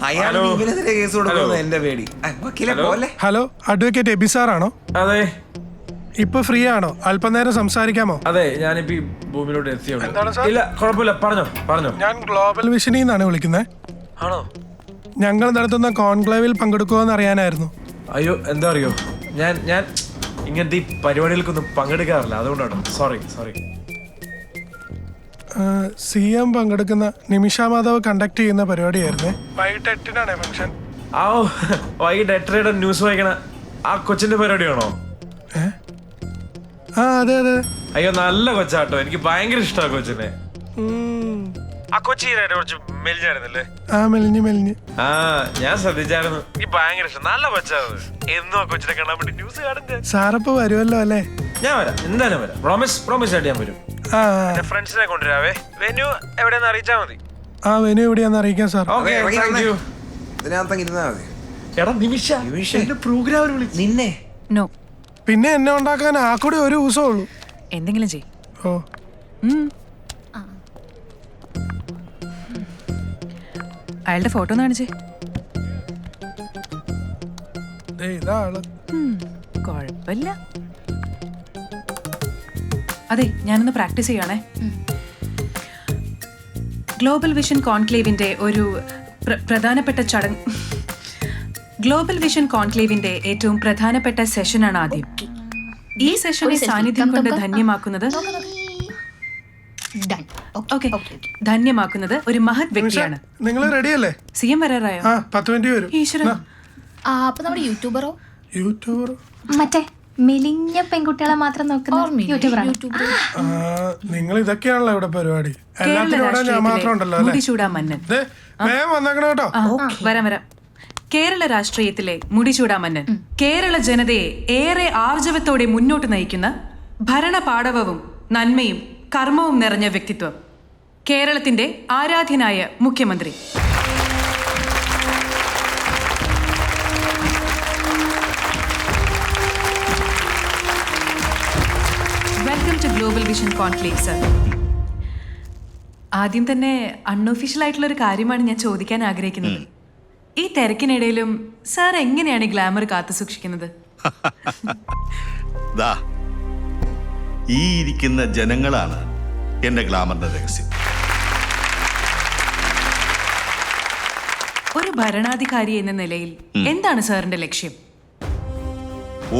അയാൾ ഇവനെതിരെ കേസ് കൊടുക്കുന്നത് എന്റെ പേടി. വക്കീലെ പോലെ. ഹലോ, അഡ്വക്കേറ്റ് എബി സാറാണോ? അതെ. ഇപ്പൊ ഫ്രീ ആണോ? അല്പനേരം സംസാരിക്കാമോ? അതെ, ഞാനിപ്പോ ഭൂമിയിലോട്ട് എത്തിയുള്ളൂ. ഇല്ല, കുഴപ്പമില്ല, പറഞ്ഞോ. ഞാൻ ഗ്ലോബൽ വിഷനിൽ നിന്നാണ് വിളിക്കുന്നത്. ആണോ? ഞങ്ങൾ നടത്തുന്ന കോൺക്ലേവിൽ പങ്കെടുക്കുമെന്ന് അറിയാനായിരുന്നു. അയ്യോ, എന്താ അറിയോ, ഞാൻ ഇങ്ങനത്തെ ഈ പരിപാടികൾക്കൊന്നും പങ്കെടുക്കാറില്ല, അതുകൊണ്ടാണ്. സോറി. CM പങ്കെടുക്കുന്ന നിമിഷ മാധവ് കണ്ടക്ട് ചെയ്യുന്ന പരിപാടിയായിരുന്നേ. വൈകിട്ട് 8-നാണ് ഫംഗ്ഷൻ. വൈകിട്ട് 8:30 ന്യൂസ് വായിക്കണ ആ കൊച്ചിന്റെ പരിപാടിയാണോ? അതെ. അയ്യോ, നല്ല കൊച്ചാട്ടോ, എനിക്ക് ഭയങ്കര ഇഷ്ടമാണ് കൊച്ചിനെ. ആ കൊച്ചി കുറച്ച് മെലിഞ്ഞായിരുന്നല്ലേ? മെലിഞ്ഞ്. ഞാൻ ശ്രദ്ധിച്ചായിരുന്നു. എനിക്ക് ഭയങ്കര ഇഷ്ടം, നല്ല കൊച്ചാണ്. എന്നും ആ കൊച്ചിനെ കാണാൻ വേണ്ടി ന്യൂസ് കാണുന്നത്. സാറപ്പോ വരുമല്ലോ അല്ലേ? ഞാൻ വരാം, എന്തായാലും വരാം. പ്രോമിസ് ആയിട്ട് ഞാൻ വരും. ഫ്രണ്ട്സിനെ കൊണ്ടുവരാവേ. വെന്യൂ എവിടെയെന്ന് അറിയിച്ചാ മതി. വെന്യൂ എവിടെയാന്ന് അറിയിക്കാം സാർ. Okay, thank you. ഇതിനകത്തങ്ങിരുന്നാ മതി. എടാ നിമിഷ, പ്രോഗ്രാമിന് വിളിച്ചു നിന്നെ. നോ. പിന്നെ എന്നെ ഉണ്ടാക്കാൻ ആ കൂടി ഒരു ദിവസമേ ഉള്ളൂ. എന്തെങ്കിലും ചെയ്. അയാളുടെ ഫോട്ടോ ഒന്ന് കാണിച്ചേ. കൊഴപ്പില്ല. അതെ, ഞാനൊന്ന് പ്രാക്ടീസ് ചെയ്യണേ. ഗ്ലോബൽ വിഷൻ കോൺക്ലേവിന്റെ ഒരു പ്രധാനപ്പെട്ട ചടങ്ങ്. ഗ്ലോബൽ വിഷൻ കോൺക്ലേവിന്റെ ഏറ്റവും പ്രധാനപ്പെട്ട സെഷനാണ് ആദ്യം. ഈ സെഷനെ സാന്നിധ്യം കൊണ്ട് ധന്യമാക്കുന്നത് ഒരു മഹത് വ്യക്തിയാണ്. നിങ്ങൾ റെഡിയല്ലേ? CM വരാറായോ? 10 മിനിറ്റ് വരും. ഈശ്വരൻ. അപ്പൊ നമ്മുടെ യൂട്യൂബറോ? മറ്റേ മെലിഞ്ഞ പെൺകുട്ടികളെ മാത്രം നോക്കുന്ന യൂട്യൂബറാണ്. നിങ്ങൾ ഇതൊക്കെയാണല്ലോ ഇവിടെ പരിപാടി. എല്ലാത്തിനും ഇവിടെ ഞാൻ മാത്രം ഉണ്ടല്ലോ അല്ലേ? മുടിചൂടാ മന്നൻ. വേഗം വന്നേക്കണം കേട്ടോ. വരാം. കേരള രാഷ്ട്രീയത്തിലെ മുടിചൂടാ മന്നൻ കേരള ജനതയെ ഏറെ ആർജവത്തോടെ മുന്നോട്ട് നയിക്കുന്ന ഭരണ പാടവവും നന്മയും കർമ്മവും നിറഞ്ഞ വ്യക്തിത്വം. കേരളത്തിന്റെ ആരാധ്യനായ മുഖ്യമന്ത്രി. Welcome to global vision conclave sir. ആദ്യം തന്നെ അൺഒഫീഷ്യൽ ആയിട്ടുള്ള ഒരു കാര്യമാണ് ഞാൻ ചോദിക്കാൻ ആഗ്രഹിക്കുന്നത്. ഈ തിരക്കിനിടയിലും സാർ എങ്ങനെയാണ് ഗ്ലാമർ കാത്തു സൂക്ഷിക്കുന്നത്? ഈ ഇരിക്കുന്ന ജനങ്ങളാണ് എന്റെ ഗ്ലാമറിന്റെ രഹസ്യം. ഒരു ഭരണാധികാരി എന്ന നിലയിൽ എന്താണ് സാറിന്റെ ലക്ഷ്യം?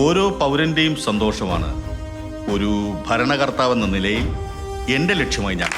ഓരോ പൗരന്റെയും സന്തോഷമാണ് ഒരു ഭരണകർത്താവ് എന്ന നിലയിൽ എന്റെ ലക്ഷ്യമായി ഞാൻ.